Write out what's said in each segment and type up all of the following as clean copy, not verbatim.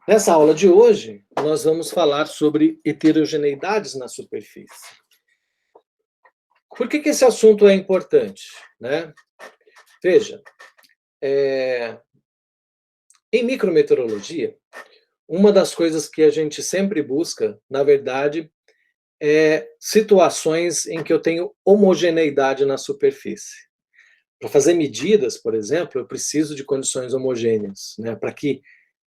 Nessa aula de hoje, nós vamos falar sobre heterogeneidades na superfície. Por que esse assunto é importante, né? Veja, em micrometeorologia, uma das coisas que a gente sempre busca, na verdade, é situações em que eu tenho homogeneidade na superfície. Para fazer medidas, por exemplo, eu preciso de condições homogêneas, né? Para que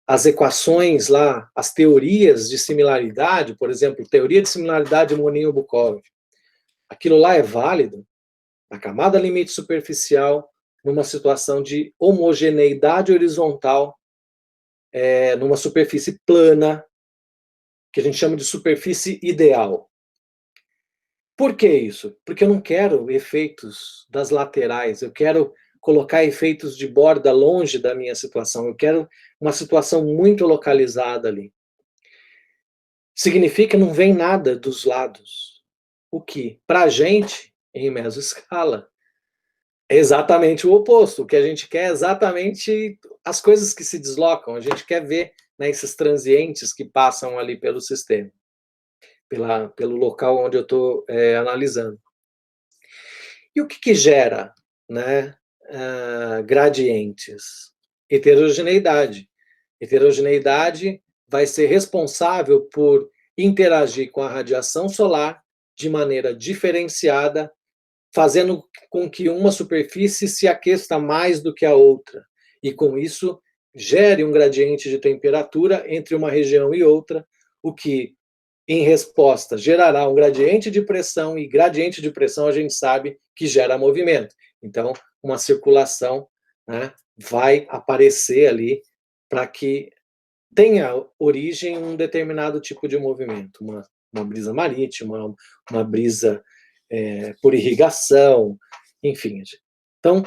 as equações lá, as teorias de similaridade, por exemplo, teoria de similaridade Moninho-Bukov, aquilo lá é válido na camada limite superficial, numa situação de homogeneidade horizontal, numa superfície plana, que a gente chama de superfície ideal. Por que isso? Porque eu não quero efeitos das laterais, eu quero colocar efeitos de borda longe da minha situação, eu quero uma situação muito localizada ali. Significa que não vem nada dos lados. O que, para a gente, em mesoscala, é exatamente o oposto. O que a gente quer é exatamente as coisas que se deslocam. A gente quer ver, né, esses transientes que passam ali pelo sistema, pelo local onde eu estou analisando. E o que gera, né, gradientes? Heterogeneidade. Heterogeneidade vai ser responsável por interagir com a radiação solar de maneira diferenciada, fazendo com que uma superfície se aqueça mais do que a outra, e com isso gere um gradiente de temperatura entre uma região e outra, o que, em resposta, gerará um gradiente de pressão, e gradiente de pressão a gente sabe que gera movimento. Então, uma circulação, né, vai aparecer ali para que tenha origem um determinado tipo de movimento, uma brisa marítima, uma brisa por irrigação, enfim. Então,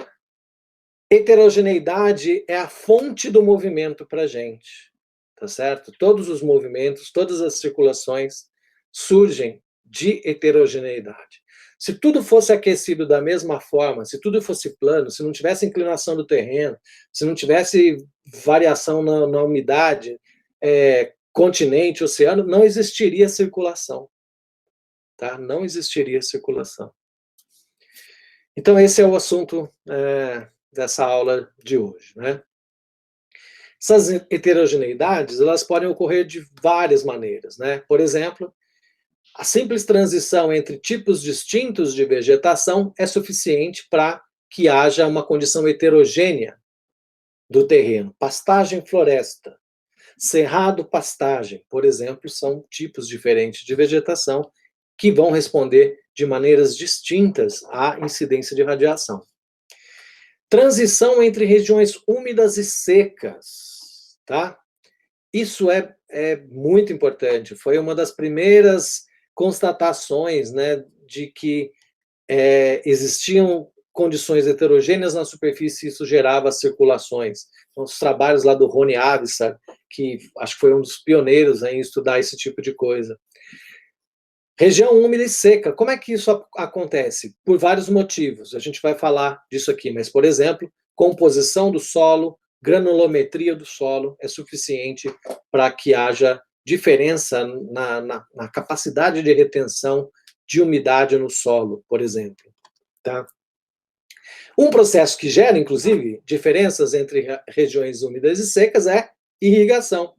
heterogeneidade é a fonte do movimento para a gente, tá certo? Todos os movimentos, todas as circulações surgem de heterogeneidade. Se tudo fosse aquecido da mesma forma, se tudo fosse plano, se não tivesse inclinação do terreno, se não tivesse variação na umidade, continente, oceano, não existiria circulação, tá? Não existiria circulação. Então, esse é o assunto dessa aula de hoje, né? Essas heterogeneidades, elas podem ocorrer de várias maneiras, né? Por exemplo, a simples transição entre tipos distintos de vegetação é suficiente para que haja uma condição heterogênea do terreno. Pastagem, floresta, cerrado, pastagem, por exemplo, são tipos diferentes de vegetação que vão responder de maneiras distintas à incidência de radiação. Transição entre regiões úmidas e secas, tá? Isso é muito importante. Foi uma das primeiras constatações, né, de que existiam condições heterogêneas na superfície e isso gerava circulações. Então, os trabalhos lá do Rony Avissar, que acho que foi um dos pioneiros em estudar esse tipo de coisa. Região úmida e seca. Como é que isso acontece? Por vários motivos. A gente vai falar disso aqui, mas, por exemplo, composição do solo, granulometria do solo é suficiente para que haja diferença na capacidade de retenção de umidade no solo, por exemplo. Tá? Um processo que gera, inclusive, diferenças entre regiões úmidas e secas é irrigação.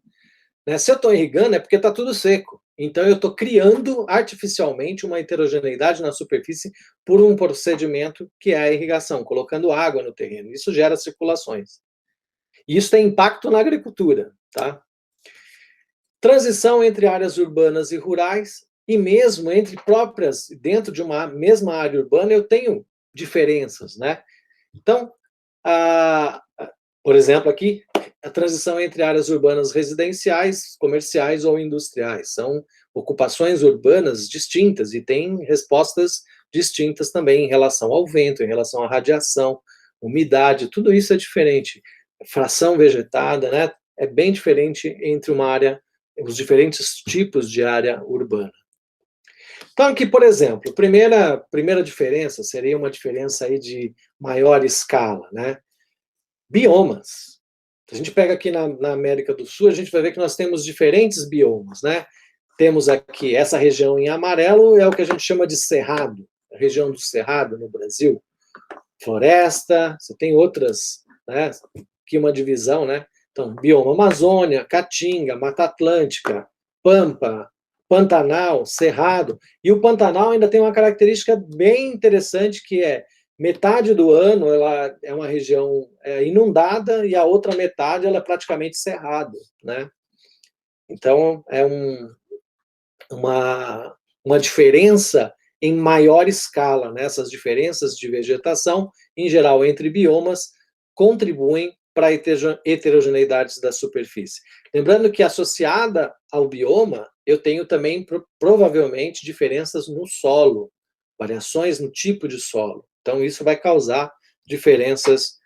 Se eu estou irrigando é porque está tudo seco. Então, eu estou criando artificialmente uma heterogeneidade na superfície por um procedimento que é a irrigação, colocando água no terreno. Isso gera circulações. E isso tem impacto na agricultura, tá? Transição entre áreas urbanas e rurais, e mesmo entre próprias, dentro de uma mesma área urbana, eu tenho diferenças, né? Então, por exemplo, aqui, a transição entre áreas urbanas residenciais, comerciais ou industriais. São ocupações urbanas distintas e têm respostas distintas também em relação ao vento, em relação à radiação, umidade, tudo isso é diferente. Fração vegetada, né? É bem diferente entre uma área, os diferentes tipos de área urbana. Então, aqui, por exemplo, primeira diferença seria uma diferença aí de maior escala, né? Biomas. Se a gente pega aqui na América do Sul, a gente vai ver que nós temos diferentes biomas, né? Temos aqui essa região em amarelo, é o que a gente chama de cerrado, a região do cerrado no Brasil. Floresta, você tem outras, né? Aqui uma divisão, né? Então, bioma Amazônia, Caatinga, Mata Atlântica, Pampa, Pantanal, Cerrado. E o Pantanal ainda tem uma característica bem interessante, que é metade do ano ela é uma região inundada e a outra metade ela é praticamente cerrado, né? Então, é uma diferença em maior escala, né? Essas diferenças de vegetação, em geral, entre biomas, contribuem para a heterogeneidade da superfície. Lembrando que, associada ao bioma, eu tenho também, provavelmente, diferenças no solo, variações no tipo de solo. Então, isso vai causar diferenças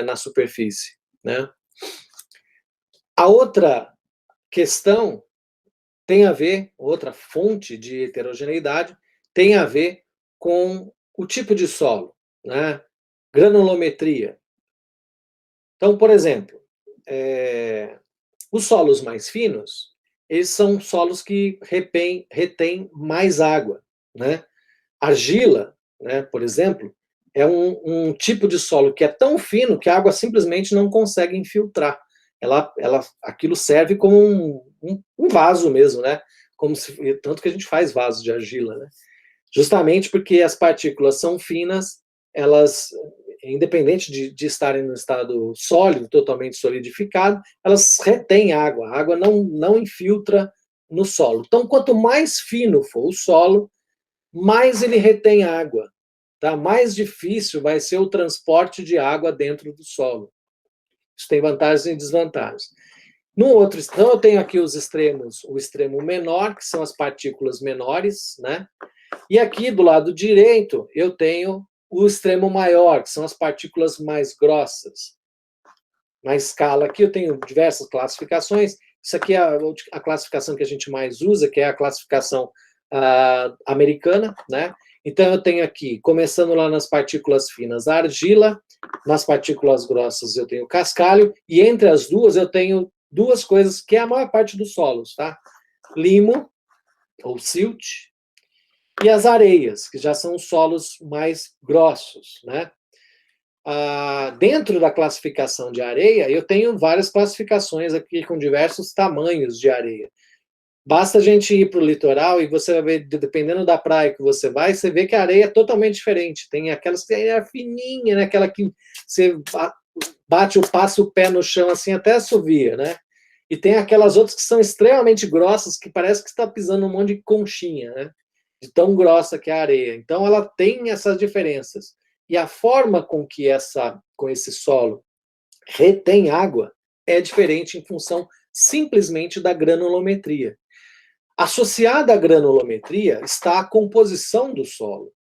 na superfície, né? A outra questão tem a ver, outra fonte de heterogeneidade, tem a ver com o tipo de solo, né? Granulometria. Então, por exemplo, os solos mais finos, eles são solos que retêm mais água, né? Argila, né, por exemplo, é um tipo de solo que é tão fino que a água simplesmente não consegue infiltrar. Aquilo serve como um vaso mesmo, né? Tanto que a gente faz vaso de argila, né? Justamente porque as partículas são finas, elas, independente de estarem no estado sólido, totalmente solidificado, elas retêm água. A água não infiltra no solo. Então, quanto mais fino for o solo, mais ele retém água, tá? Mais difícil vai ser o transporte de água dentro do solo. Isso tem vantagens e desvantagens. No outro, então eu tenho aqui os extremos, o extremo menor, que são as partículas menores, né? E aqui do lado direito eu tenho o extremo maior, que são as partículas mais grossas. Na escala aqui eu tenho diversas classificações. Isso aqui é a classificação que a gente mais usa, que é a classificação americana, né? Então eu tenho aqui, começando lá nas partículas finas, a argila, nas partículas grossas eu tenho cascalho, e entre as duas eu tenho duas coisas que é a maior parte dos solos, tá? Limo, ou silt, e as areias, que já são os solos mais grossos, né? Dentro da classificação de areia, eu tenho várias classificações aqui com diversos tamanhos de areia. Basta a gente ir para o litoral e você vai ver, dependendo da praia que você vai, você vê que a areia é totalmente diferente. Tem aquelas que é fininha, né? Aquela que você passa o pé no chão assim até assovia, né? E tem aquelas outras que são extremamente grossas, que parece que está pisando um monte de conchinha, né? De tão grossa que é a areia. Então ela tem essas diferenças. E a forma com que com esse solo retém água é diferente em função simplesmente da granulometria. Associada à granulometria está a composição do solo.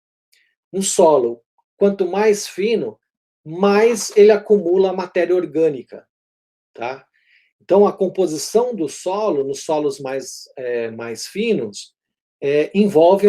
Um solo, quanto mais fino, mais ele acumula matéria orgânica, tá? Então, a composição do solo, nos solos mais finos, envolve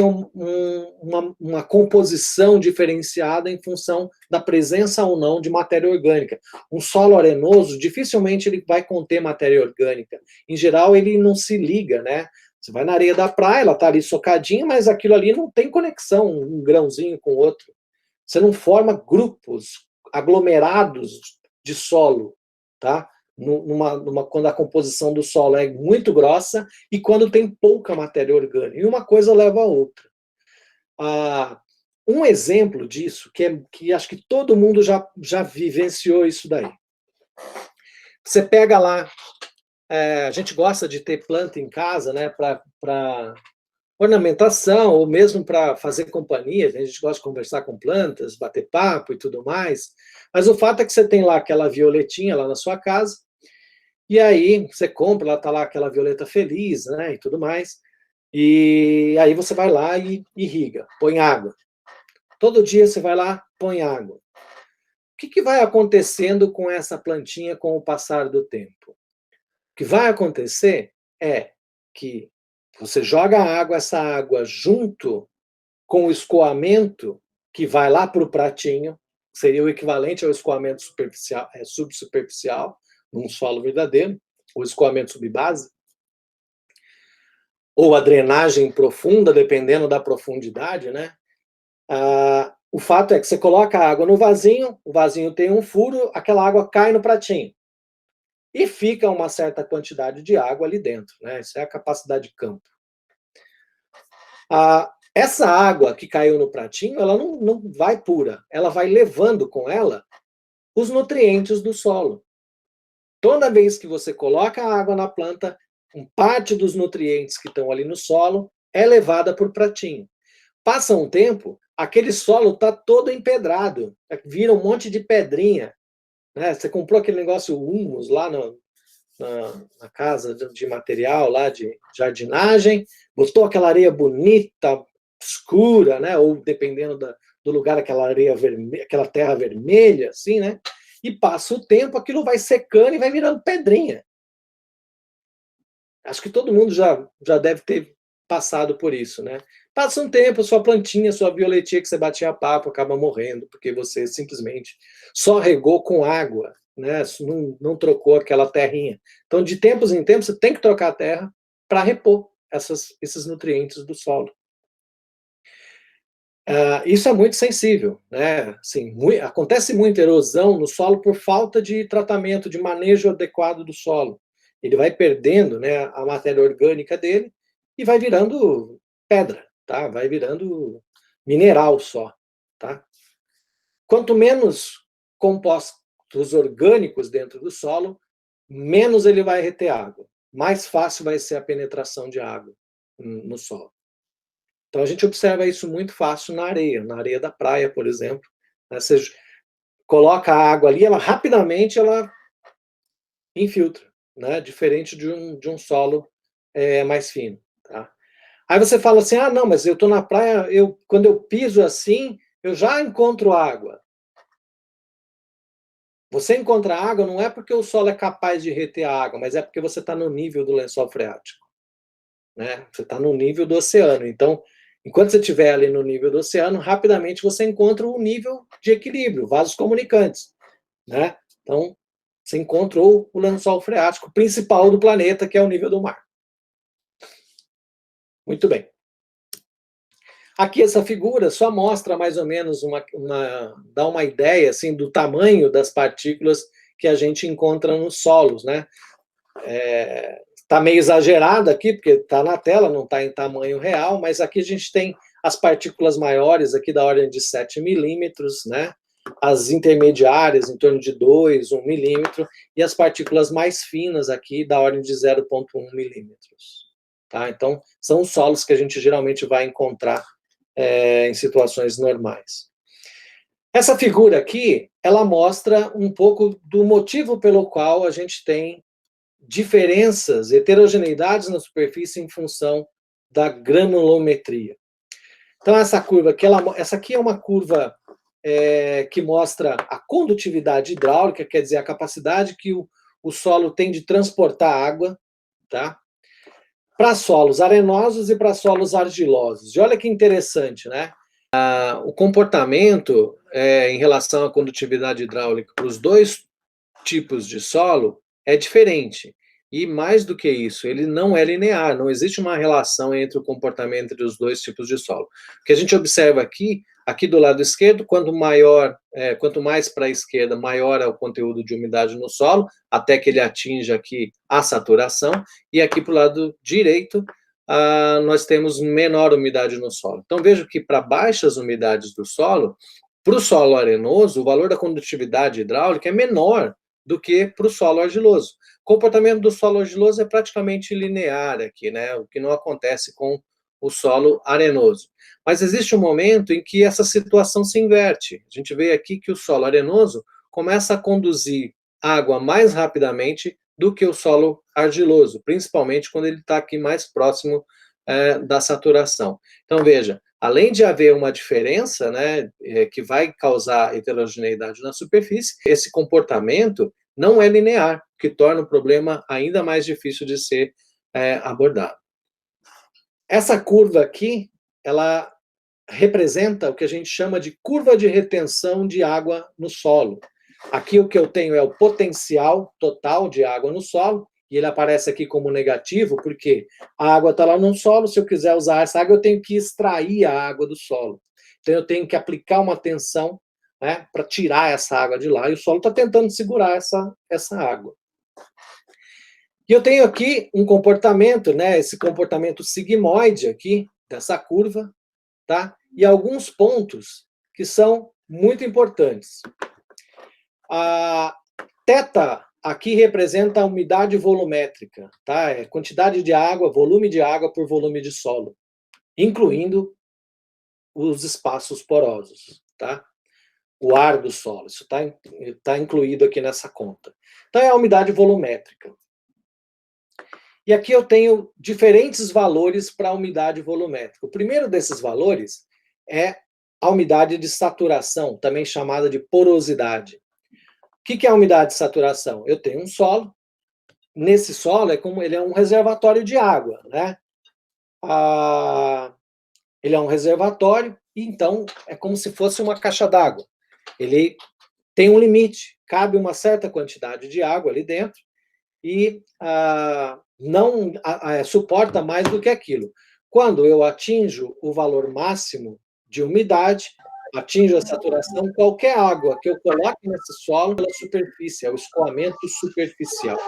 uma composição diferenciada em função da presença ou não de matéria orgânica. Um solo arenoso, dificilmente ele vai conter matéria orgânica. Em geral, ele não se liga, né? Você vai na areia da praia, ela está ali socadinha, mas aquilo ali não tem conexão, um grãozinho com o outro. Você não forma grupos aglomerados de solo, tá? Quando a composição do solo é muito grossa e quando tem pouca matéria orgânica. E uma coisa leva a outra. Um exemplo disso, que acho que todo mundo já vivenciou isso daí. Você pega lá, a gente gosta de ter planta em casa, né, para ornamentação, ou mesmo para fazer companhia, a gente gosta de conversar com plantas, bater papo e tudo mais, mas o fato é que você tem lá aquela violetinha lá na sua casa, e aí você compra, lá está lá aquela violeta feliz, né, e tudo mais, e aí você vai lá e irriga, põe água. Todo dia você vai lá, põe água. O que vai acontecendo com essa plantinha com o passar do tempo? O que vai acontecer é que você joga essa água junto com o escoamento que vai lá para o pratinho, seria o equivalente ao escoamento superficial, subsuperficial, num solo verdadeiro, o escoamento subbase, ou a drenagem profunda, dependendo da profundidade, né? O fato é que você coloca a água no vasinho, o vasinho tem um furo, aquela água cai no pratinho. E fica uma certa quantidade de água ali dentro, né? Isso é a capacidade de campo. Essa água que caiu no pratinho, ela não vai pura, ela vai levando com ela os nutrientes do solo. Toda vez que você coloca a água na planta, parte dos nutrientes que estão ali no solo é levada por pratinho. Passa um tempo, aquele solo está todo empedrado, vira um monte de pedrinha, né? Você comprou aquele negócio humus lá na casa de material lá de jardinagem, botou aquela areia bonita, escura, né? Ou dependendo do lugar, aquela areia vermelha, aquela terra vermelha, assim, né? E passa o tempo, aquilo vai secando e vai virando pedrinha. Acho que todo mundo já deve ter passado por isso, né? Passa um tempo, sua plantinha, sua violetinha que você batia papo acaba morrendo, porque você simplesmente só regou com água, né? Não trocou aquela terrinha. Então, de tempos em tempos, você tem que trocar a terra para repor esses nutrientes do solo. Isso é muito sensível, né? Assim, acontece muita erosão no solo por falta de tratamento, de manejo adequado do solo. Ele vai perdendo, né, a matéria orgânica dele e vai virando pedra, tá? Vai virando mineral só, tá? Quanto menos compostos orgânicos dentro do solo, menos ele vai reter água. Mais fácil vai ser a penetração de água no solo. Então a gente observa isso muito fácil na areia da praia, por exemplo. Você coloca a água ali, ela rapidamente infiltra, né? Diferente de um solo mais fino. Tá? Aí você fala assim, não, mas eu estou na praia, quando eu piso assim, eu já encontro água. Você encontra água não é porque o solo é capaz de reter a água, mas é porque você está no nível do lençol freático. Né? Você está no nível do oceano. Então, enquanto você estiver ali no nível do oceano, rapidamente você encontra um nível de equilíbrio, vasos comunicantes. Né? Então, você encontrou o lençol freático principal do planeta, que é o nível do mar. Muito bem. Aqui essa figura só mostra mais ou menos dá uma ideia assim, do tamanho das partículas que a gente encontra nos solos. Né? Está meio exagerado aqui, porque está na tela, não está em tamanho real, mas aqui a gente tem as partículas maiores, aqui da ordem de 7 milímetros, né? As intermediárias em torno de 2, 1 milímetro, e as partículas mais finas aqui da ordem de 0,1 milímetros. Tá? Então, são os solos que a gente geralmente vai encontrar em situações normais. Essa figura aqui, ela mostra um pouco do motivo pelo qual a gente tem diferenças, heterogeneidades na superfície em função da granulometria. Então, essa curva aqui, essa aqui é uma curva que mostra a condutividade hidráulica, quer dizer, a capacidade que o solo tem de transportar água, tá? Para solos arenosos e para solos argilosos. E olha que interessante, né? O comportamento em relação à condutividade hidráulica para os dois tipos de solo é diferente. E mais do que isso, ele não é linear, não existe uma relação entre o comportamento dos dois tipos de solo. O que a gente observa aqui do lado esquerdo, quanto mais para a esquerda, maior é o conteúdo de umidade no solo, até que ele atinja aqui a saturação, e aqui para o lado direito, nós temos menor umidade no solo. Então veja que para baixas umidades do solo, para o solo arenoso, o valor da condutividade hidráulica é menor do que para o solo argiloso. O comportamento do solo argiloso é praticamente linear aqui, né? O que não acontece com o solo arenoso. Mas existe um momento em que essa situação se inverte. A gente vê aqui que o solo arenoso começa a conduzir água mais rapidamente do que o solo argiloso, principalmente quando ele está aqui mais próximo da saturação. Então, veja, além de haver uma diferença, né, que vai causar heterogeneidade na superfície, esse comportamento não é linear, o que torna o problema ainda mais difícil de ser abordado. Essa curva aqui, ela representa o que a gente chama de curva de retenção de água no solo. Aqui o que eu tenho é o potencial total de água no solo, e ele aparece aqui como negativo, porque a água está lá no solo, se eu quiser usar essa água, eu tenho que extrair a água do solo. Então eu tenho que aplicar uma tensão, né, para tirar essa água de lá, e o solo está tentando segurar essa água. E eu tenho aqui um comportamento, né, esse comportamento sigmoide aqui, dessa curva, tá? E alguns pontos que são muito importantes. A θ aqui representa a umidade volumétrica, tá? É quantidade de água, volume de água por volume de solo, incluindo os espaços porosos, tá? O ar do solo, isso tá incluído aqui nessa conta. Então é a umidade volumétrica. E aqui eu tenho diferentes valores para a umidade volumétrica. O primeiro desses valores é a umidade de saturação, também chamada de porosidade. O que é a umidade de saturação? Eu tenho um solo, nesse solo ele é um reservatório de água, né? Ele é um reservatório, então é como se fosse uma caixa d'água. Ele tem um limite, cabe uma certa quantidade de água ali dentro e não suporta mais do que aquilo. Quando eu atinjo o valor máximo de umidade, atinjo a saturação, qualquer água que eu coloque nesse solo pela superfície, é o escoamento superficial.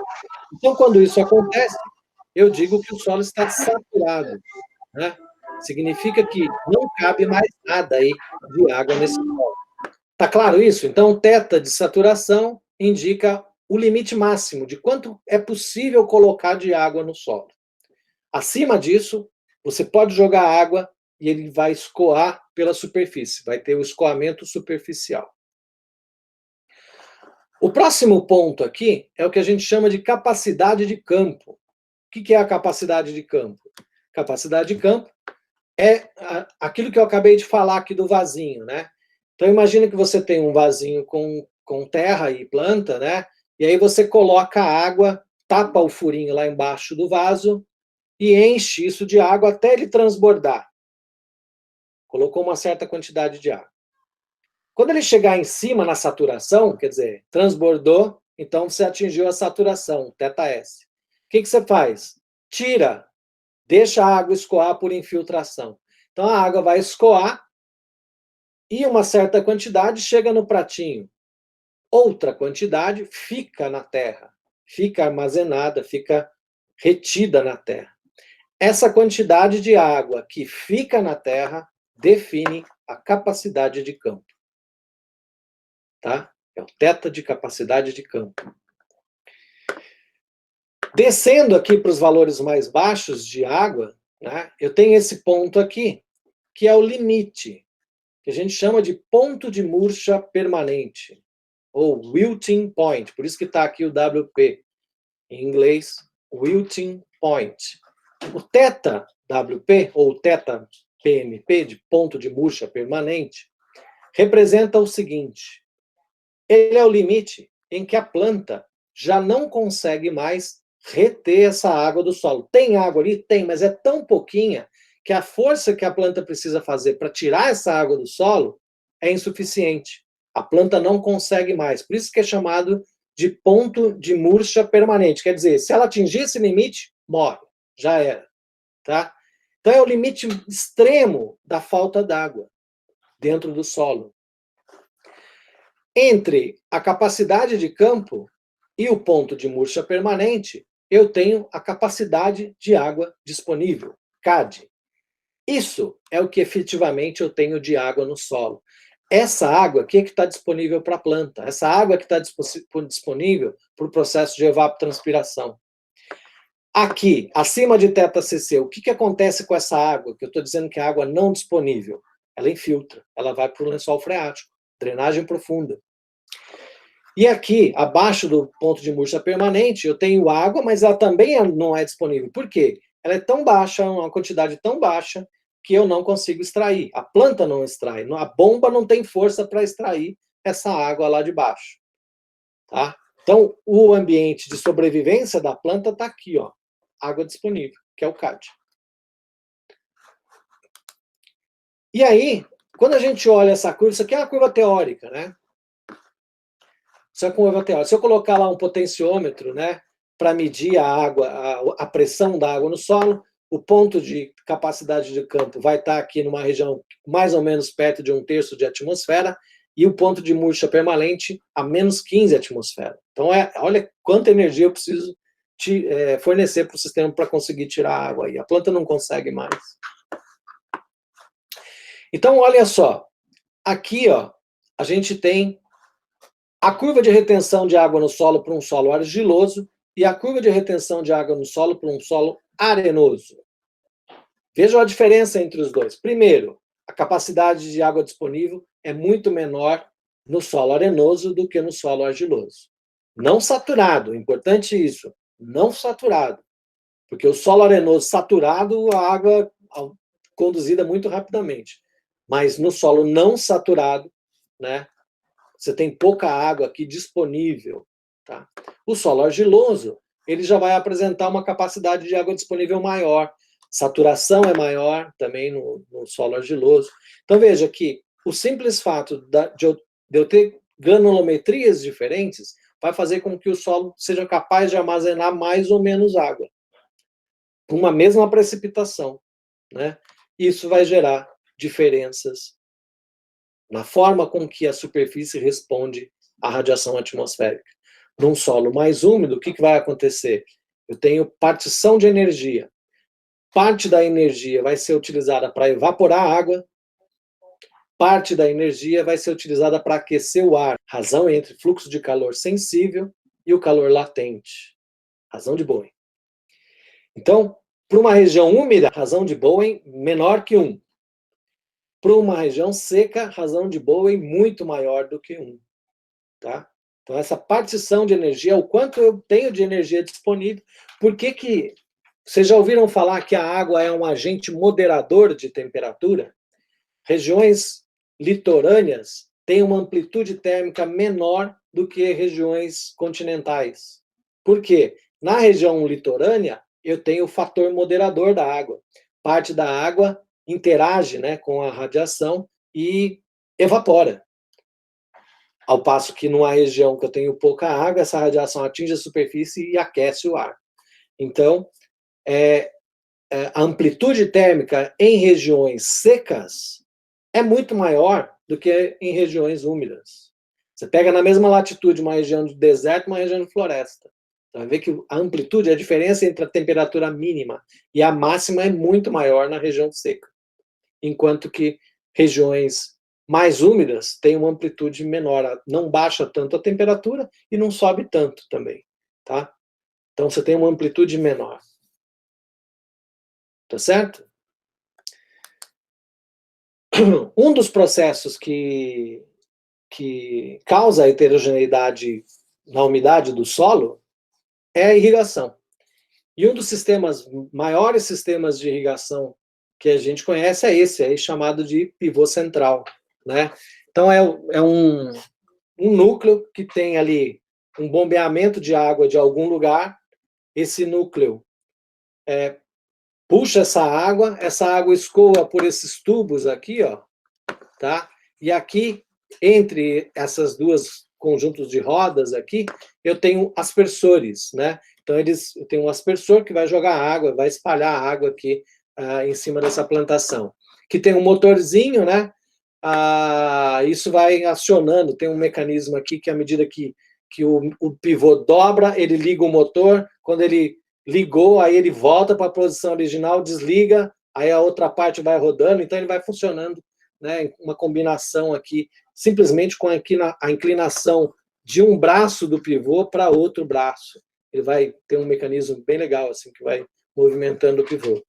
Então, quando isso acontece, eu digo que o solo está saturado, né? Significa que não cabe mais nada aí de água nesse solo. Tá claro isso? Então, θ de saturação indica o limite máximo de quanto é possível colocar de água no solo. Acima disso, você pode jogar água e ele vai escoar pela superfície, vai ter o escoamento superficial. O próximo ponto aqui é o que a gente chama de capacidade de campo. O que é a capacidade de campo? Capacidade de campo é aquilo que eu acabei de falar aqui do vasinho, né? Então, imagina que você tem um vasinho com terra e planta, né? E aí você coloca a água, tapa o furinho lá embaixo do vaso e enche isso de água até ele transbordar. Colocou uma certa quantidade de água. Quando ele chegar em cima na saturação, quer dizer, transbordou, então você atingiu a saturação, θS. O que você faz? Tira, deixa a água escoar por infiltração. Então a água vai escoar e uma certa quantidade chega no pratinho. Outra quantidade fica na terra, fica armazenada, fica retida na terra. Essa quantidade de água que fica na terra define a capacidade de campo. Tá? É o θ de capacidade de campo. Descendo aqui para os valores mais baixos de água, né, eu tenho esse ponto aqui, que é o limite, que a gente chama de ponto de murcha permanente, ou wilting point, por isso que está aqui o WP, em inglês, wilting point. O θ WP, ou θ PMP, de ponto de murcha permanente, representa o seguinte: ele é o limite em que a planta já não consegue mais reter essa água do solo. Tem água ali? Tem, mas é tão pouquinha que a força que a planta precisa fazer para tirar essa água do solo é insuficiente. A planta não consegue mais. Por isso que é chamado de ponto de murcha permanente. Quer dizer, se ela atingir esse limite, morre. Já era. Tá? Então é o limite extremo da falta d'água dentro do solo. Entre a capacidade de campo e o ponto de murcha permanente, eu tenho a capacidade de água disponível, CAD. Isso é o que efetivamente eu tenho de água no solo. Essa água aqui é que está disponível para a planta. Essa água que está disponível para o processo de evapotranspiração. Aqui, acima de θCC, o que acontece com essa água? Que eu estou dizendo que é água não disponível. Ela infiltra, ela vai para o lençol freático, drenagem profunda. E aqui, abaixo do ponto de murcha permanente, eu tenho água, mas ela também não é disponível. Por quê? Ela é tão baixa, uma quantidade tão baixa, que eu não consigo extrair. A planta não extrai. A bomba não tem força para extrair essa água lá de baixo. Tá? Então, o ambiente de sobrevivência da planta está aqui, ó, água disponível, que é o CAD. E aí, quando a gente olha essa curva, isso aqui é uma curva teórica, né? Isso é curva teórica. Se eu colocar lá um potenciômetro, né, para medir a água, a pressão da água no solo, o ponto de capacidade de campo vai estar aqui numa região mais ou menos perto de 1/3 de atmosfera, e o ponto de murcha permanente a menos 15 atmosfera. Então, olha quanta energia eu preciso fornecer para o sistema para conseguir tirar a água aí. A planta não consegue mais. Então, olha só. Aqui, ó, a gente tem a curva de retenção de água no solo para um solo argiloso e a curva de retenção de água no solo para um solo arenoso. Vejam a diferença entre os dois. Primeiro, a capacidade de água disponível é muito menor no solo arenoso do que no solo argiloso. Não saturado, importante isso, não saturado. Porque o solo arenoso saturado, a água conduzida muito rapidamente. Mas no solo não saturado, né, você tem pouca água aqui disponível. Tá? O solo argiloso, ele já vai apresentar uma capacidade de água disponível maior. Saturação é maior também no solo argiloso. Então, veja que o simples fato de eu ter granulometrias diferentes vai fazer com que o solo seja capaz de armazenar mais ou menos água, com uma mesma precipitação. Né? Isso vai gerar diferenças na forma com que a superfície responde à radiação atmosférica. Num solo mais úmido, o que vai acontecer? Eu tenho partição de energia. Parte da energia vai ser utilizada para evaporar a água, parte da energia vai ser utilizada para aquecer o ar. Razão entre fluxo de calor sensível e o calor latente. Razão de Bowen. Então, para uma região úmida, razão de Bowen menor que 1. Para uma região seca, razão de Bowen muito maior do que 1. Tá? Então, essa partição de energia, o quanto eu tenho de energia disponível. Por que vocês já ouviram falar que a água é um agente moderador de temperatura? Regiões litorâneas têm uma amplitude térmica menor do que regiões continentais. Por quê? Na região litorânea, eu tenho o fator moderador da água. Parte da água interage, né, com a radiação e evapora. Ao passo que numa região que eu tenho pouca água, essa radiação atinge a superfície e aquece o ar. Então, a amplitude térmica em regiões secas é muito maior do que em regiões úmidas. Você pega na mesma latitude uma região de deserto e uma região de floresta. Você vai ver que a amplitude, a diferença entre a temperatura mínima e a máxima é muito maior na região seca. Enquanto que regiões mais úmidas têm uma amplitude menor, não baixa tanto a temperatura e não sobe tanto também, tá? Então você tem uma amplitude menor. Tá certo? Um dos processos que causa a heterogeneidade na umidade do solo é a irrigação. E um dos maiores sistemas de irrigação que a gente conhece é esse, aí chamado de pivô central, né? Então é um núcleo que tem ali um bombeamento de água de algum lugar. Esse núcleo puxa essa água escoa por esses tubos aqui, ó, tá? E aqui, entre essas duas conjuntos de rodas aqui, eu tenho aspersores, né? Então, eu tenho um aspersor que vai jogar água, vai espalhar a água aqui em cima dessa plantação. Que tem um motorzinho, né? Isso vai acionando, tem um mecanismo aqui que à medida que o pivô dobra, ele liga o motor, quando ele ligou, aí ele volta para a posição original, desliga, aí a outra parte vai rodando, então ele vai funcionando, né, uma combinação aqui, simplesmente com a inclinação de um braço do pivô para outro braço. Ele vai ter um mecanismo bem legal, assim, que vai movimentando o pivô.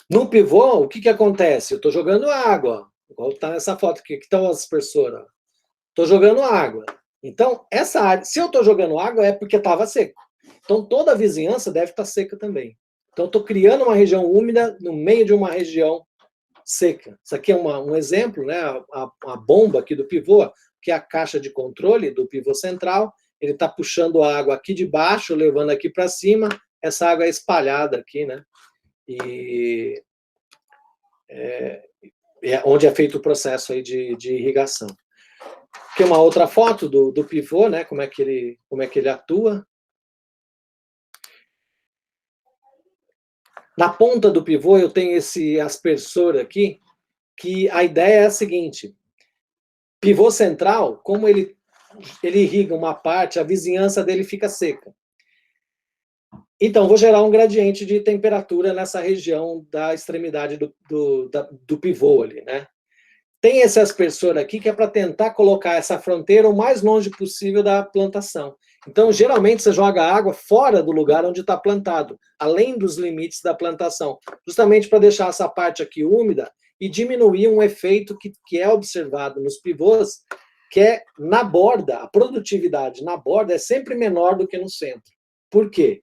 No pivô, o que acontece? Eu estou jogando água, igual está nessa foto aqui, que estão as aspersoras. Estou jogando água. Então, essa área, se eu estou jogando água, é porque estava seco. Então, toda a vizinhança deve estar seca também. Então, estou criando uma região úmida no meio de uma região seca. Isso aqui é um exemplo, né? A bomba aqui do pivô, que é a caixa de controle do pivô central. Ele está puxando a água aqui de baixo, levando aqui para cima. Essa água é espalhada aqui, né? E onde é feito o processo aí de irrigação. Aqui uma outra foto do pivô, né? Como é que ele atua. Na ponta do pivô eu tenho esse aspersor aqui, que a ideia é a seguinte: pivô central, como ele irriga uma parte, a vizinhança dele fica seca. Então, vou gerar um gradiente de temperatura nessa região da extremidade do pivô ali, né? Tem esse aspersor aqui que é para tentar colocar essa fronteira o mais longe possível da plantação. Então, geralmente, você joga água fora do lugar onde está plantado, além dos limites da plantação, justamente para deixar essa parte aqui úmida e diminuir um efeito que é observado nos pivôs, que é na borda, a produtividade na borda é sempre menor do que no centro. Por quê?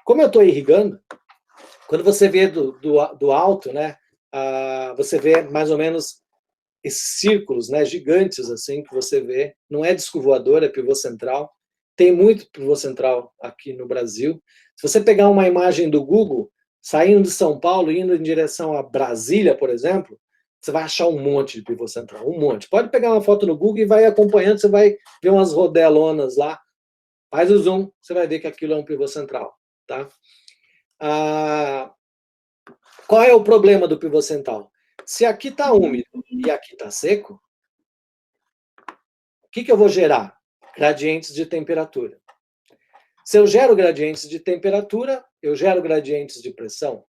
Como eu estou irrigando, quando você vê do alto, né, você vê mais ou menos esses círculos, né, gigantes assim que você vê. Não é disco voador, é pivô central. Tem muito pivô central aqui no Brasil. Se você pegar uma imagem do Google, saindo de São Paulo, indo em direção a Brasília, por exemplo, você vai achar um monte de pivô central, um monte. Pode pegar uma foto no Google e vai acompanhando, você vai ver umas rodelonas lá. Faz o zoom, você vai ver que aquilo é um pivô central, tá? Qual é o problema do pivô central? Se aqui está úmido e aqui está seco, o que eu vou gerar? Gradientes de temperatura. Se eu gero gradientes de temperatura, eu gero gradientes de pressão.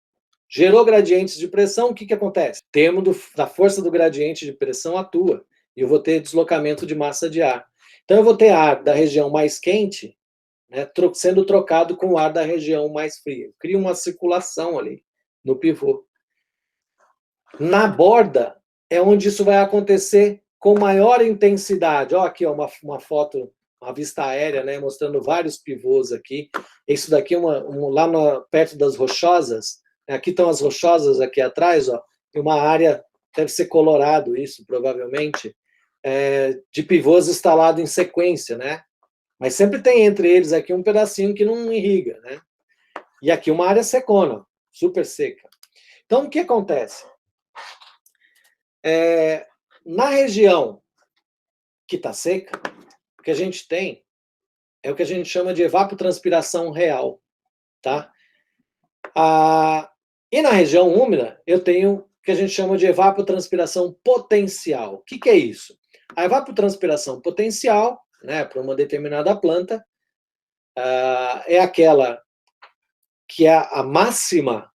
Gerou gradientes de pressão, o que acontece? O termo da força do gradiente de pressão atua, e eu vou ter deslocamento de massa de ar. Então, eu vou ter ar da região mais quente, né, sendo trocado com o ar da região mais fria. Cria uma circulação ali no pivô. Na borda é onde isso vai acontecer com maior intensidade. Ó, aqui, ó, uma foto, uma vista aérea, né, mostrando vários pivôs aqui. Isso daqui é lá perto das Rochosas. Aqui estão as Rochosas aqui atrás, ó, e uma área, deve ser Colorado isso, provavelmente, de pivôs instalados em sequência, né? Mas sempre tem entre eles aqui um pedacinho que não irriga, né? E aqui uma área secona, super seca. Então, o que acontece? Na região que está seca, o que a gente tem é o que a gente chama de evapotranspiração real, tá? E na região úmida, eu tenho o que a gente chama de evapotranspiração potencial. O que é isso? A evapotranspiração potencial, né, para uma determinada planta, é aquela que é a máxima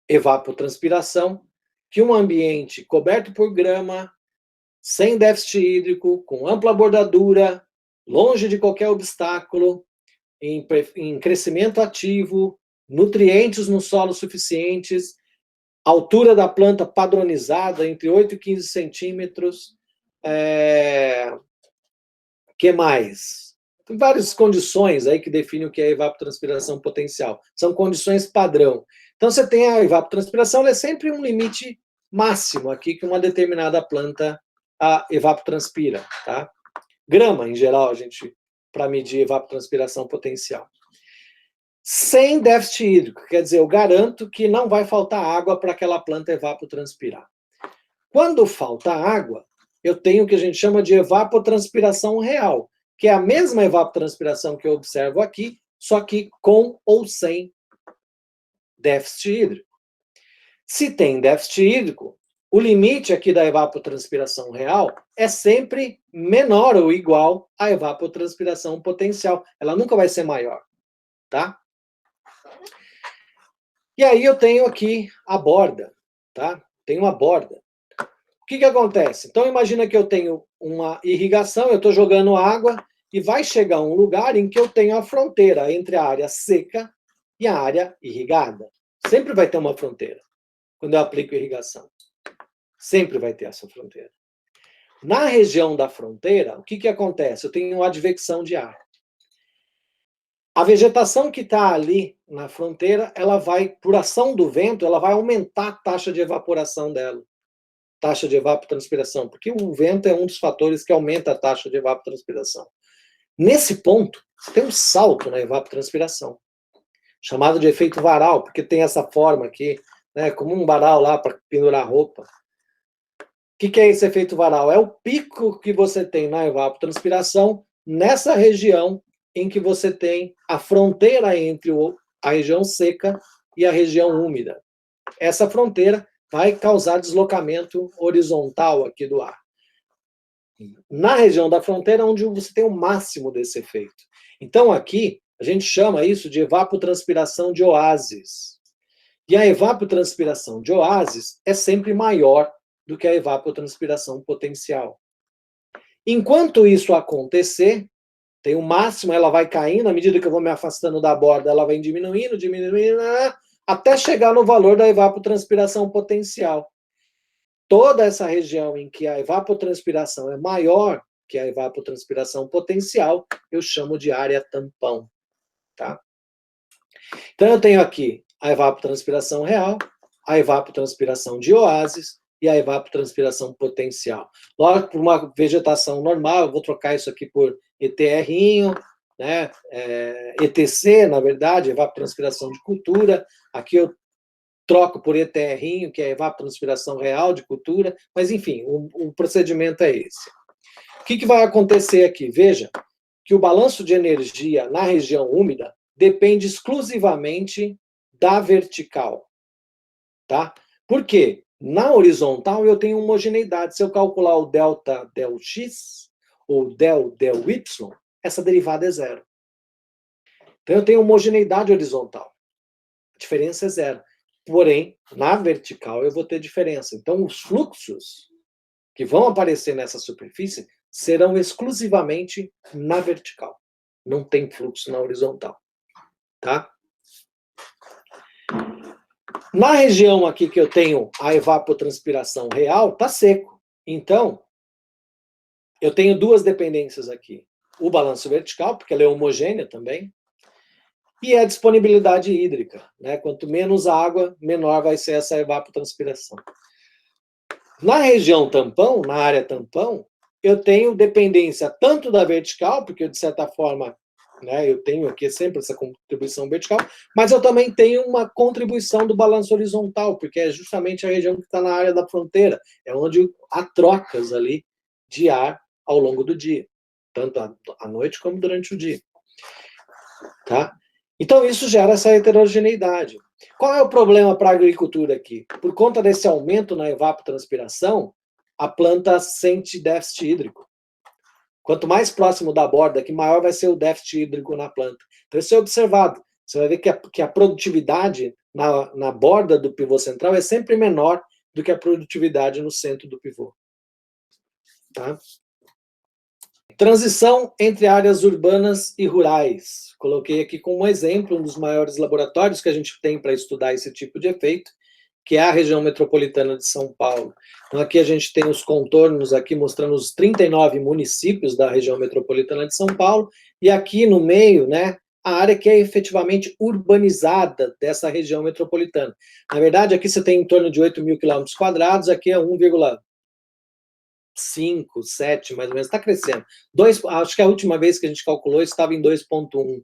evapotranspiração que um ambiente coberto por grama, sem déficit hídrico, com ampla bordadura, longe de qualquer obstáculo, em crescimento ativo, nutrientes no solo suficientes, altura da planta padronizada entre 8 e 15 centímetros. Que mais? Tem várias condições aí que definem o que é evapotranspiração potencial. São condições padrão. Então, você tem a evapotranspiração, ela é sempre um limite máximo aqui que uma determinada planta evapotranspira, tá? Grama, em geral, a gente, para medir evapotranspiração potencial. Sem déficit hídrico, quer dizer, eu garanto que não vai faltar água para aquela planta evapotranspirar. Quando falta água, eu tenho o que a gente chama de evapotranspiração real, que é a mesma evapotranspiração que eu observo aqui, só que com ou sem déficit hídrico. Se tem déficit hídrico, o limite aqui da evapotranspiração real é sempre menor ou igual à evapotranspiração potencial. Ela nunca vai ser maior, tá? E aí eu tenho aqui a borda, tá? Tem uma borda. O que acontece? Então, imagina que eu tenho uma irrigação, eu estou jogando água e vai chegar um lugar em que eu tenho a fronteira entre a área seca e a área irrigada. Sempre vai ter uma fronteira quando eu aplico irrigação. Sempre vai ter essa fronteira. Na região da fronteira, o que acontece? Eu tenho uma advecção de ar. A vegetação que está ali na fronteira, ela vai, por ação do vento, ela vai aumentar a taxa de evaporação dela. Taxa de evapotranspiração, porque o vento é um dos fatores que aumenta a taxa de evapotranspiração. Nesse ponto, tem um salto na evapotranspiração, chamado de efeito varal, porque tem essa forma aqui, né, como um varal lá para pendurar roupa. que é esse efeito varal? É o pico que você tem na evapotranspiração nessa região em que você tem a fronteira entre a região seca e a região úmida. Essa fronteira vai causar deslocamento horizontal aqui do ar. Na região da fronteira, onde você tem o máximo desse efeito. Então, aqui, a gente chama isso de evapotranspiração de oásis. E a evapotranspiração de oásis é sempre maior do que a evapotranspiração potencial. Enquanto isso acontecer, tem o máximo, ela vai caindo, à medida que eu vou me afastando da borda, ela vai diminuindo, até chegar no valor da evapotranspiração potencial. Toda essa região em que a evapotranspiração é maior que a evapotranspiração potencial, eu chamo de área tampão. Tá? Então, eu tenho aqui a evapotranspiração real, a evapotranspiração de oásis e a evapotranspiração potencial. Lógico, por uma vegetação normal, eu vou trocar isso aqui por ETR, né? ETC, na verdade, evapotranspiração de cultura. Aqui eu troco por ETR, que é evapotranspiração real de cultura, mas enfim, o procedimento é esse. O que vai acontecer aqui? Veja que o balanço de energia na região úmida depende exclusivamente da vertical, tá? Por quê? Na horizontal eu tenho homogeneidade. Se eu calcular o delta del x ou del y, essa derivada é zero. Então eu tenho homogeneidade horizontal. A diferença é zero. Porém, na vertical eu vou ter diferença. Então os fluxos que vão aparecer nessa superfície serão exclusivamente na vertical. Não tem fluxo na horizontal. Tá? Na região aqui que eu tenho a evapotranspiração real, está seco. Então, eu tenho duas dependências aqui. O balanço vertical, porque ela é homogênea também, e a disponibilidade hídrica. Né? Quanto menos água, menor vai ser essa evapotranspiração. Na região tampão, na área tampão, eu tenho dependência tanto da vertical, porque de certa forma, né, eu tenho aqui sempre essa contribuição vertical, mas eu também tenho uma contribuição do balanço horizontal, porque é justamente a região que está na área da fronteira, é onde há trocas ali de ar ao longo do dia, tanto à noite como durante o dia. Tá? Então isso gera essa heterogeneidade. Qual é o problema para a agricultura aqui? Por conta desse aumento na evapotranspiração, a planta sente déficit hídrico. Quanto mais próximo da borda, que maior vai ser o déficit hídrico na planta. Então isso é observado. Você vai ver que a produtividade na borda do pivô central é sempre menor do que a produtividade no centro do pivô. Tá? Transição entre áreas urbanas e rurais. Coloquei aqui como exemplo um dos maiores laboratórios que a gente tem para estudar esse tipo de efeito, que é a região metropolitana de São Paulo. Então aqui a gente tem os contornos aqui mostrando os 39 municípios da região metropolitana de São Paulo, e aqui no meio, né, a área que é efetivamente urbanizada dessa região metropolitana. Na verdade, aqui você tem em torno de 8 mil quilômetros quadrados, aqui é 1,5, 7, mais ou menos, está crescendo. Acho que a última vez que a gente calculou estava em 2,1,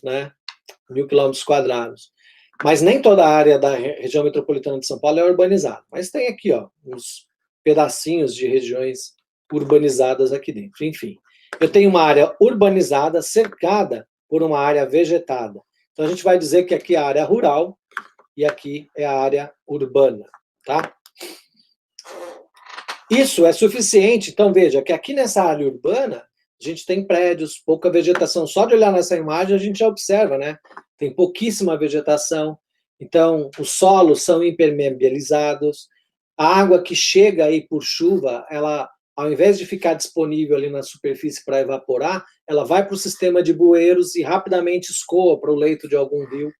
né, mil quilômetros quadrados. Mas nem toda a área da região metropolitana de São Paulo é urbanizada. Mas tem aqui, ó, uns pedacinhos de regiões urbanizadas aqui dentro. Enfim, eu tenho uma área urbanizada cercada por uma área vegetada. Então a gente vai dizer que aqui é a área rural e aqui é a área urbana, tá? Isso é suficiente. Então veja que aqui nessa área urbana a gente tem prédios, pouca vegetação. Só de olhar nessa imagem a gente já observa, né? Tem pouquíssima vegetação, então os solos são impermeabilizados, a água que chega aí por chuva, ela, ao invés de ficar disponível ali na superfície para evaporar, ela vai para o sistema de bueiros e rapidamente escoa para o leito de algum rio,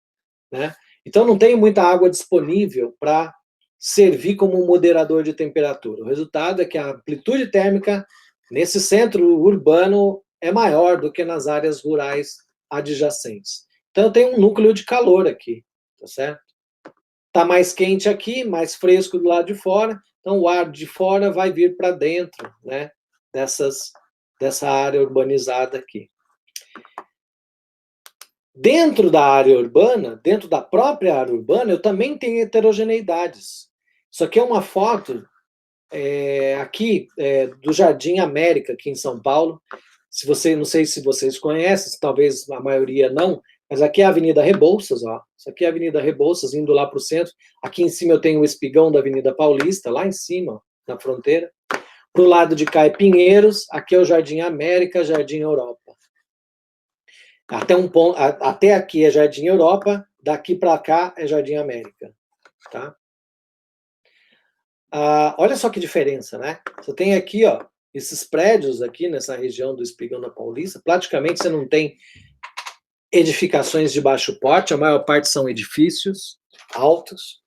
né? Então não tem muita água disponível para servir como um moderador de temperatura. O resultado é que a amplitude térmica nesse centro urbano é maior do que nas áreas rurais adjacentes. Então, tem um núcleo de calor aqui, tá certo? Tá mais quente aqui, mais fresco do lado de fora, então o ar de fora vai vir para dentro, né, dessa área urbanizada aqui. Dentro da área urbana, dentro da própria área urbana, eu também tenho heterogeneidades. Isso aqui é uma foto aqui do Jardim América, aqui em São Paulo. Não sei se vocês conhecem, talvez a maioria não, mas aqui é a Avenida Rebouças, ó. Isso aqui é a Avenida Rebouças, indo lá para o centro. Aqui em cima eu tenho o espigão da Avenida Paulista, lá em cima, ó, na fronteira. Para o lado de cá é Pinheiros, aqui é o Jardim América, Jardim Europa. Até aqui é Jardim Europa, daqui para cá é Jardim América. Tá? Olha só que diferença, né? Você tem aqui, ó, esses prédios aqui nessa região do espigão da Paulista, praticamente você não tem edificações de baixo porte, a maior parte são edifícios altos.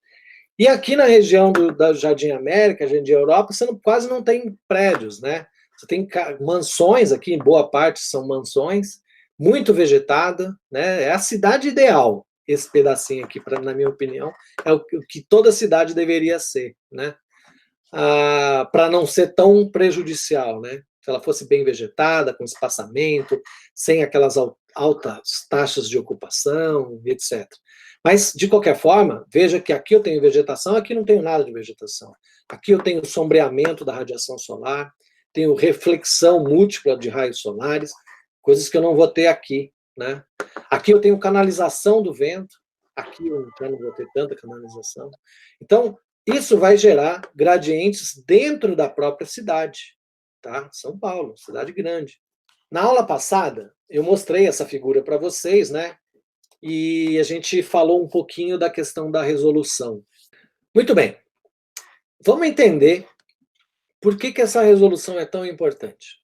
E aqui na região da Jardim América, Jardim Europa, você quase não tem prédios, né? Você tem mansões aqui, em boa parte são mansões, muito vegetada, né? É a cidade ideal, esse pedacinho aqui, na minha opinião, é o que toda cidade deveria ser, né? Para não ser tão prejudicial, né? Se ela fosse bem vegetada, com espaçamento, sem aquelas altas taxas de ocupação, etc. Mas, de qualquer forma, veja que aqui eu tenho vegetação, aqui não tenho nada de vegetação. Aqui eu tenho sombreamento da radiação solar, tenho reflexão múltipla de raios solares, coisas que eu não vou ter aqui, né? Aqui eu tenho canalização do vento, aqui eu já não vou ter tanta canalização. Então, isso vai gerar gradientes dentro da própria cidade, tá? São Paulo, cidade grande. Na aula passada, eu mostrei essa figura para vocês, né? E a gente falou um pouquinho da questão da resolução. Muito bem. Vamos entender por que essa resolução é tão importante.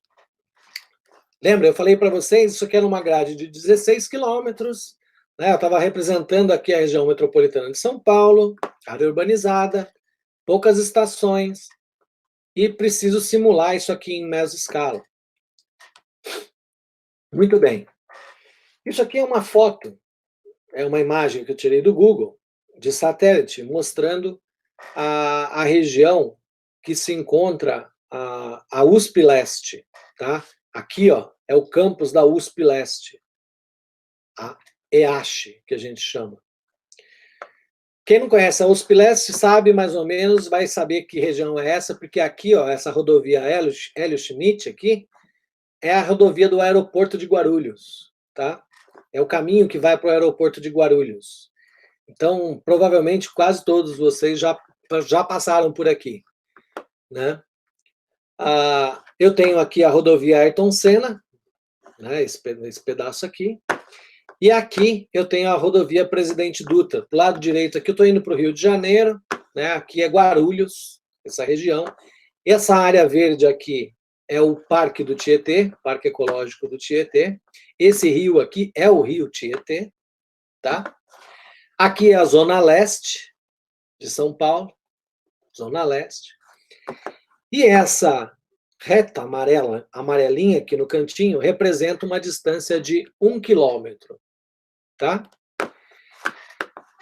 Lembra, eu falei para vocês, isso aqui era uma grade de 16 quilômetros, né? Eu estava representando aqui a região metropolitana de São Paulo, área urbanizada, poucas estações, e preciso simular isso aqui em mesoscala. Muito bem. Isso aqui é uma foto, é uma imagem que eu tirei do Google, de satélite, mostrando a região que se encontra a USP Leste, tá? Aqui, ó, é o campus da USP Leste, a EASH, que a gente chama. Quem não conhece a USP Leste sabe mais ou menos, vai saber que região é essa, porque aqui, ó, essa rodovia Hélio Schmidt aqui, é a rodovia do aeroporto de Guarulhos, tá? É o caminho que vai para o aeroporto de Guarulhos. Então, provavelmente, quase todos vocês já passaram por aqui, né? Eu tenho aqui a rodovia Ayrton Senna, né, esse pedaço aqui, e aqui eu tenho a rodovia Presidente Dutra. Do lado direito aqui eu estou indo para o Rio de Janeiro, né, aqui é Guarulhos, essa região. Essa área verde aqui é o Parque do Tietê, Parque Ecológico do Tietê. Esse rio aqui é o Rio Tietê, tá? Aqui é a Zona Leste de São Paulo, Zona Leste. E essa reta amarelinha aqui no cantinho, representa uma distância de 1 quilômetro, tá?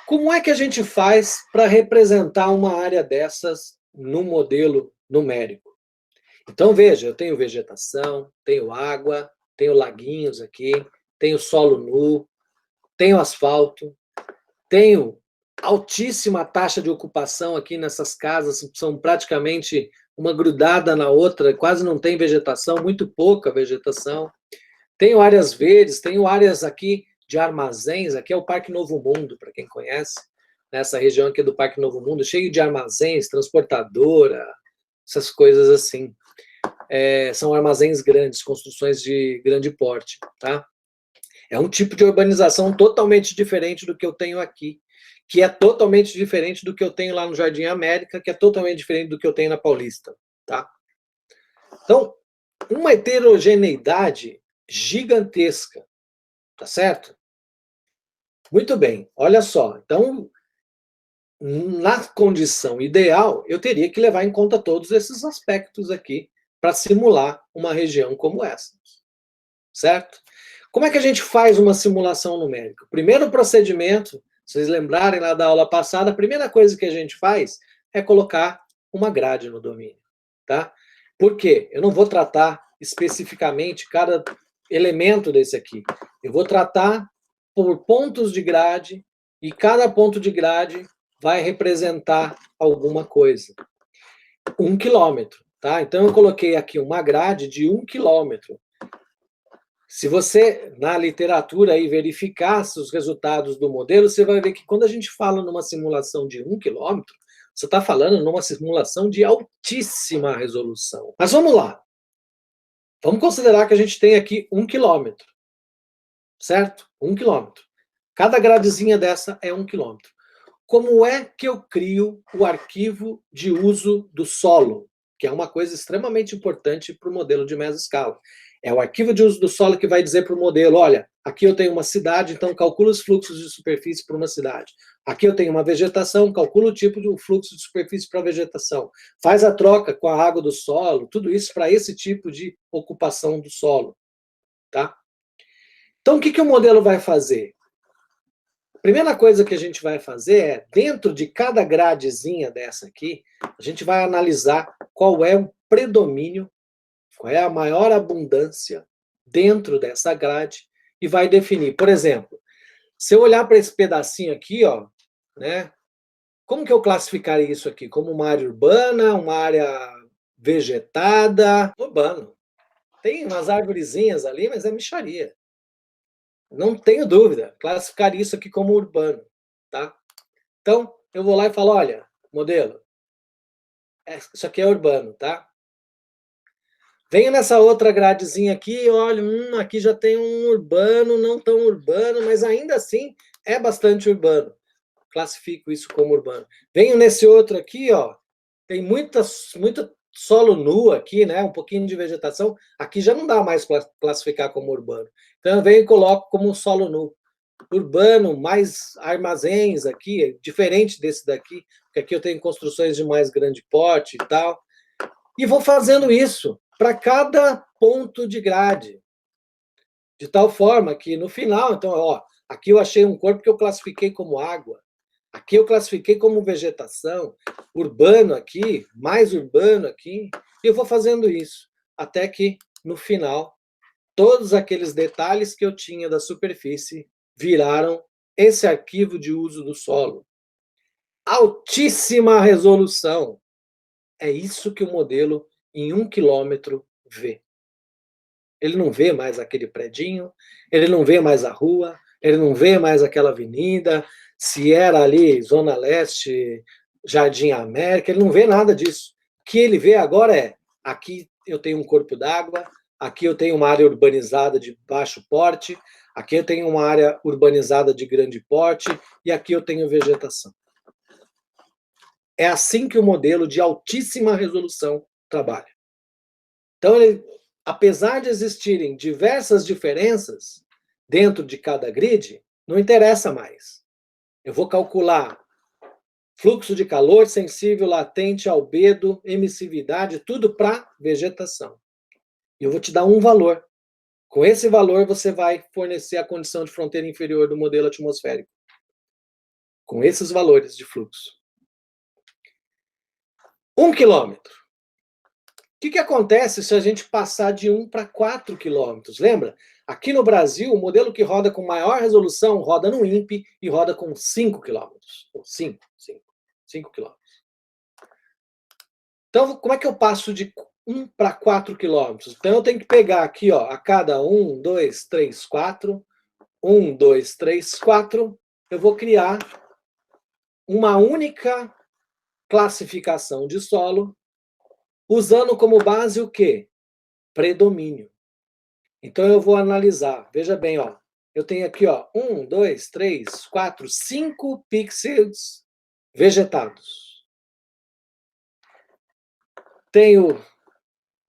Como é que a gente faz para representar uma área dessas no modelo numérico? Então, veja, eu tenho vegetação, tenho água, tenho laguinhos aqui, tenho solo nu, tenho asfalto, tenho altíssima taxa de ocupação aqui nessas casas, são praticamente uma grudada na outra, quase não tem vegetação, muito pouca vegetação. Tenho áreas verdes, tenho áreas aqui de armazéns, aqui é o Parque Novo Mundo, para quem conhece, nessa região aqui do Parque Novo Mundo, cheio de armazéns, transportadora, essas coisas assim. São armazéns grandes, construções de grande porte, tá? É um tipo de urbanização totalmente diferente do que eu tenho aqui, que é totalmente diferente do que eu tenho lá no Jardim América, que é totalmente diferente do que eu tenho na Paulista, tá? Então, uma heterogeneidade gigantesca, tá certo? Muito bem, olha só. Então, na condição ideal, eu teria que levar em conta todos esses aspectos aqui para simular uma região como essa, certo? Como é que a gente faz uma simulação numérica? O primeiro procedimento, se vocês lembrarem lá da aula passada, a primeira coisa que a gente faz é colocar uma grade no domínio, tá? Por quê? Eu não vou tratar especificamente cada elemento desse aqui. Eu vou tratar por pontos de grade e cada ponto de grade vai representar alguma coisa. 1 quilômetro, tá? Então, eu coloquei aqui uma grade de 1 quilômetro. Se você, na literatura, aí, verificasse os resultados do modelo, você vai ver que quando a gente fala numa simulação de 1 quilômetro, você está falando numa simulação de altíssima resolução. Mas vamos lá. Vamos considerar que a gente tem aqui 1 quilômetro, certo? 1 quilômetro. Cada gradezinha dessa é 1 quilômetro. Como é que eu crio o arquivo de uso do solo? Que é uma coisa extremamente importante para o modelo de mesoscala. É o arquivo de uso do solo que vai dizer para o modelo, olha, aqui eu tenho uma cidade, então calcula os fluxos de superfície para uma cidade. Aqui eu tenho uma vegetação, calcula o tipo de fluxo de superfície para a vegetação. Faz a troca com a água do solo, tudo isso para esse tipo de ocupação do solo. Tá? Então, o que o modelo vai fazer? A primeira coisa que a gente vai fazer é, dentro de cada gradezinha dessa aqui, a gente vai analisar qual é o predomínio, qual é a maior abundância dentro dessa grade e vai definir. Por exemplo, se eu olhar para esse pedacinho aqui, ó, né, como que eu classificaria isso aqui? Como uma área urbana, uma área vegetada? Urbano. Tem umas arvorezinhas ali, mas é mixaria. Não tenho dúvida, classificaria isso aqui como urbano, tá? Então, eu vou lá e falo, olha, modelo, isso aqui é urbano, tá? Venho nessa outra gradezinha aqui, olha, aqui já tem um urbano, não tão urbano, mas ainda assim é bastante urbano. Classifico isso como urbano. Venho nesse outro aqui, ó, tem muito solo nu aqui, né? Um pouquinho de vegetação. Aqui já não dá mais para classificar como urbano. Então eu venho e coloco como um solo nu. Urbano, mais armazéns aqui, diferente desse daqui, porque aqui eu tenho construções de mais grande porte e tal. E vou fazendo isso para cada ponto de grade. De tal forma que no final, então, ó, aqui eu achei um corpo que eu classifiquei como água. Aqui eu classifiquei como vegetação, urbano aqui, mais urbano aqui, e eu vou fazendo isso, até que, no final, todos aqueles detalhes que eu tinha da superfície viraram esse arquivo de uso do solo. Altíssima resolução. É isso que o modelo, em 1 quilômetro, vê. Ele não vê mais aquele predinho, ele não vê mais a rua, ele não vê mais aquela avenida, se era ali Zona Leste, Jardim América, ele não vê nada disso. O que ele vê agora é, aqui eu tenho um corpo d'água, aqui eu tenho uma área urbanizada de baixo porte, aqui eu tenho uma área urbanizada de grande porte, e aqui eu tenho vegetação. É assim que o modelo de altíssima resolução trabalha. Então, apesar de existirem diversas diferenças dentro de cada grid, não interessa mais. Eu vou calcular fluxo de calor, sensível, latente, albedo, emissividade, tudo para vegetação. E eu vou te dar um valor. Com esse valor, você vai fornecer a condição de fronteira inferior do modelo atmosférico. Com esses valores de fluxo. 1 quilômetro. O que acontece se a gente passar de 1 para 4 quilômetros? Lembra? Aqui no Brasil, o modelo que roda com maior resolução roda no INPE e roda com 5 quilômetros. 5 quilômetros. Então, como é que eu passo de 1 para 4 quilômetros? Então, eu tenho que pegar aqui, ó, a cada 1, 2, 3, 4, 1, 2, 3, 4, eu vou criar uma única classificação de solo, usando como base o quê? Predomínio. Então eu vou analisar. Veja bem, ó. Eu tenho aqui, ó, 1, 2, 3, 4, 5 pixels vegetados. Tenho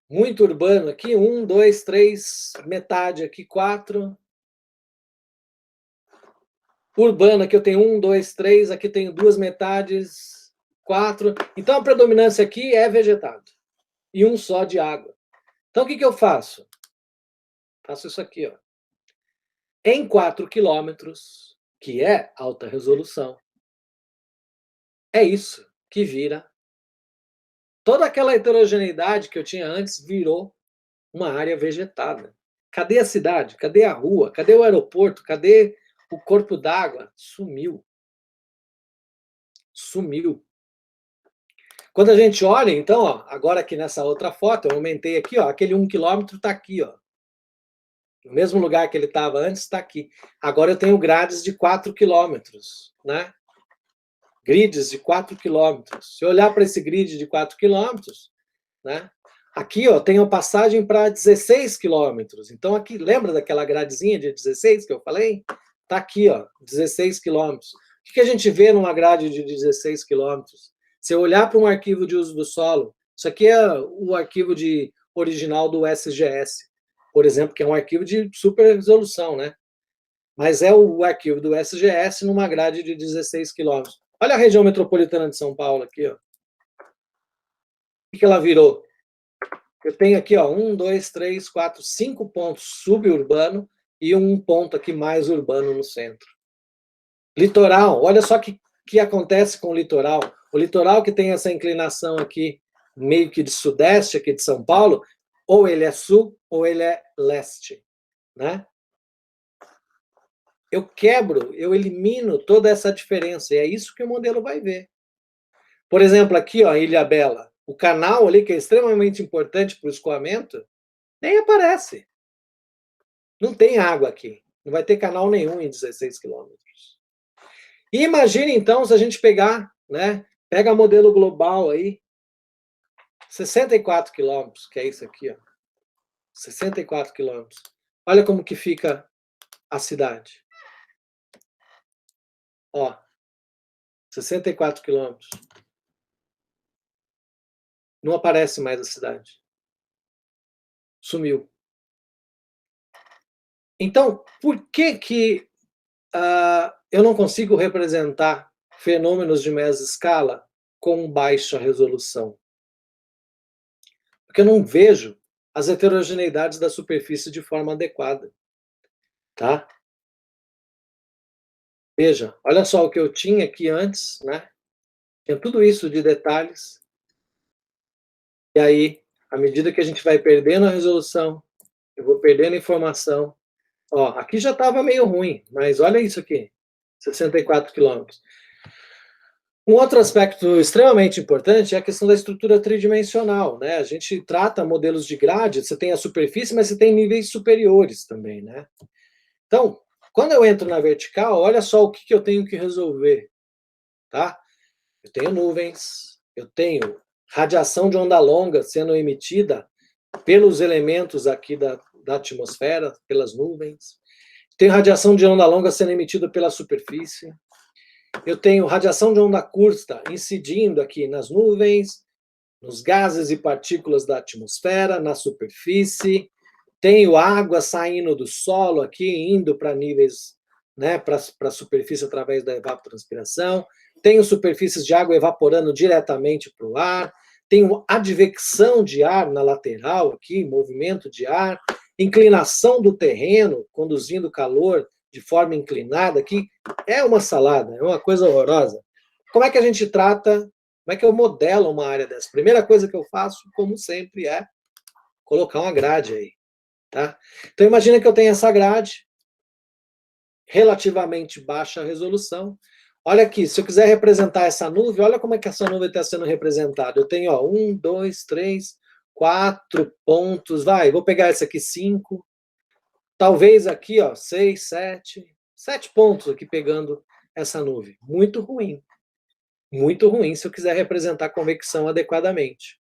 muito urbano aqui, 1, 2, 3, metade aqui, 4. Urbano aqui eu tenho 1, 2, 3, aqui tenho 2 metades, 4. Então a predominância aqui é vegetado. E um só de água. Então o que eu faço? Faço isso aqui, ó. Em 4 quilômetros, que é alta resolução, é isso que vira. Toda aquela heterogeneidade que eu tinha antes virou uma área vegetada. Cadê a cidade? Cadê a rua? Cadê o aeroporto? Cadê o corpo d'água? Sumiu. Sumiu. Quando a gente olha, então, ó, agora aqui nessa outra foto, eu aumentei aqui, ó, aquele 1 quilômetro está aqui, ó. No mesmo lugar que ele estava antes, está aqui. Agora eu tenho grades de 4 quilômetros, né? Grids de 4 quilômetros. Se eu olhar para esse grid de 4 quilômetros, né? Aqui, ó, tem uma passagem para 16 quilômetros. Então, aqui, lembra daquela gradezinha de 16 que eu falei? Está aqui, ó, 16 quilômetros. O que a gente vê numa grade de 16 quilômetros? Se eu olhar para um arquivo de uso do solo, isso aqui é o arquivo original do SGS, por exemplo, que é um arquivo de super resolução, né? Mas é o arquivo do SGS numa grade de 16 quilômetros. Olha a região metropolitana de São Paulo aqui, ó. O que ela virou? Eu tenho aqui, ó, 1, 2, 3, 4, 5 pontos suburbano e um ponto aqui mais urbano no centro. Litoral, olha só o que acontece com o litoral. O litoral que tem essa inclinação aqui, meio que de sudeste aqui de São Paulo, ou ele é sul ou ele é leste, né? Eu quebro, eu elimino toda essa diferença, e é isso que o modelo vai ver. Por exemplo, aqui, ó, Ilhabela, o canal ali, que é extremamente importante para o escoamento, nem aparece. Não tem água aqui. Não vai ter canal nenhum em 16 quilômetros. E imagine, então, se a gente pegar, né, pega modelo global aí, 64 quilômetros, que é isso aqui, ó. 64 quilômetros. Olha como que fica a cidade. Ó, 64 quilômetros. Não aparece mais a cidade. Sumiu. Então, por que eu não consigo representar fenômenos de mesescala com baixa resolução? Porque eu não vejo as heterogeneidades da superfície de forma adequada. Tá? Veja, olha só o que eu tinha aqui antes, né? Tinha tudo isso de detalhes. E aí, à medida que a gente vai perdendo a resolução, eu vou perdendo informação. Ó, aqui já estava meio ruim, mas olha isso aqui, 64 quilômetros. Um outro aspecto extremamente importante é a questão da estrutura tridimensional, né? A gente trata modelos de grade, você tem a superfície, mas você tem níveis superiores também, né? Então, quando eu entro na vertical, olha só o que eu tenho que resolver, tá? Eu tenho nuvens, eu tenho radiação de onda longa sendo emitida pelos elementos aqui da atmosfera, pelas nuvens. Tenho radiação de onda longa sendo emitida pela superfície. Eu tenho radiação de onda curta incidindo aqui nas nuvens, nos gases e partículas da atmosfera, na superfície. Tenho água saindo do solo aqui, indo para níveis, né, para a superfície através da evapotranspiração. Tenho superfícies de água evaporando diretamente para o ar. Tenho advecção de ar na lateral aqui, movimento de ar. Inclinação do terreno, conduzindo calor de forma inclinada aqui. É uma salada, é uma coisa horrorosa. Como é que a gente trata, como é que eu modelo uma área dessa? Primeira coisa que eu faço, como sempre, é colocar uma grade aí. Tá? Então, imagina que eu tenho essa grade, relativamente baixa resolução. Olha aqui, se eu quiser representar essa nuvem, olha como é que essa nuvem está sendo representada. Eu tenho, ó, 1, 2, 3, 4 pontos, vou pegar esse aqui, 5. Talvez aqui, ó, 6, 7. 7 pontos aqui pegando essa nuvem. Muito ruim. Muito ruim se eu quiser representar a convecção adequadamente.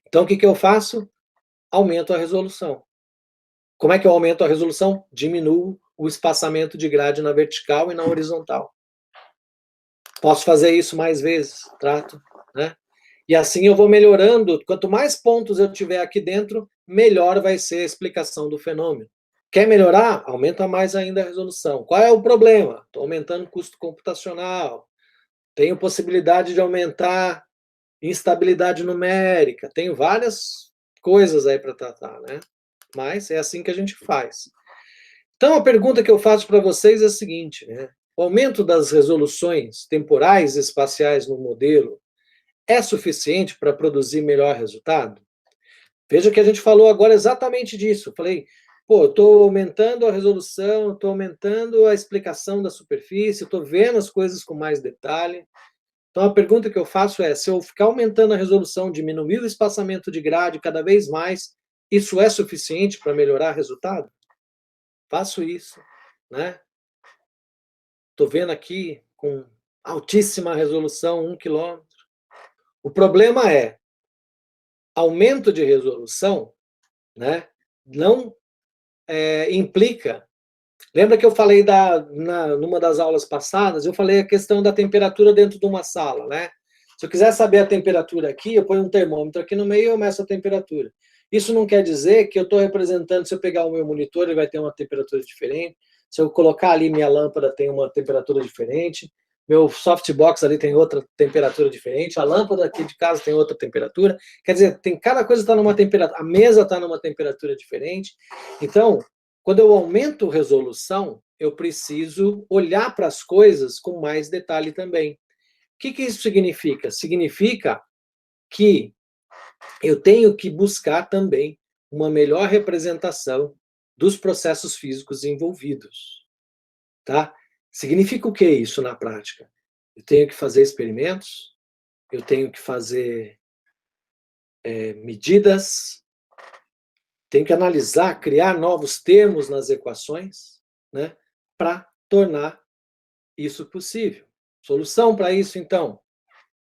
Então, o que eu faço? Aumento a resolução. Como é que eu aumento a resolução? Diminuo o espaçamento de grade na vertical e na horizontal. Posso fazer isso mais vezes, trato, né? E assim eu vou melhorando. Quanto mais pontos eu tiver aqui dentro, melhor vai ser a explicação do fenômeno. Quer melhorar? Aumenta mais ainda a resolução. Qual é o problema? Estou aumentando o custo computacional. Tenho possibilidade de aumentar instabilidade numérica. Tenho várias coisas aí para tratar, né? Mas é assim que a gente faz. Então, a pergunta que eu faço para vocês é a seguinte, né? O aumento das resoluções temporais e espaciais no modelo é suficiente para produzir melhor resultado? Veja que a gente falou agora exatamente disso. Eu falei, pô, estou aumentando a resolução, estou aumentando a explicação da superfície, estou vendo as coisas com mais detalhe, Então, a pergunta que eu faço é, se eu ficar aumentando a resolução, diminuir o espaçamento de grade cada vez mais, isso é suficiente para melhorar o resultado? Faço isso, né? Estou vendo aqui com altíssima resolução, 1 quilômetro. O problema é, aumento de resolução, né, não implica... Lembra que eu falei numa das aulas passadas, eu falei a questão da temperatura dentro de uma sala, né? Se eu quiser saber a temperatura aqui, eu ponho um termômetro aqui no meio e eu meço a temperatura. Isso não quer dizer que eu estou representando, se eu pegar o meu monitor, ele vai ter uma temperatura diferente, se eu colocar ali minha lâmpada tem uma temperatura diferente, meu softbox ali tem outra temperatura diferente, a lâmpada aqui de casa tem outra temperatura, quer dizer, cada coisa está numa temperatura, a mesa está numa temperatura diferente, então, quando eu aumento resolução, eu preciso olhar para as coisas com mais detalhe também. O que isso significa? Significa que eu tenho que buscar também uma melhor representação dos processos físicos envolvidos. Tá? Significa o que isso na prática? Eu tenho que fazer experimentos, eu tenho que fazer medidas, tenho que analisar, criar novos termos nas equações, né, para tornar isso possível. Solução para isso, então?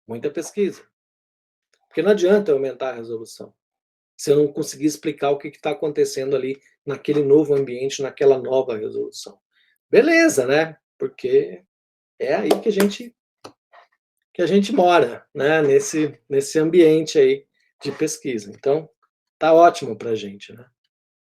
Muita pesquisa. Porque não adianta eu aumentar a resolução se eu não conseguir explicar o que está acontecendo ali naquele novo ambiente, naquela nova resolução. Beleza, né? Porque é aí que a gente mora, né? Nesse ambiente aí de pesquisa. Então, tá ótimo para a gente, né?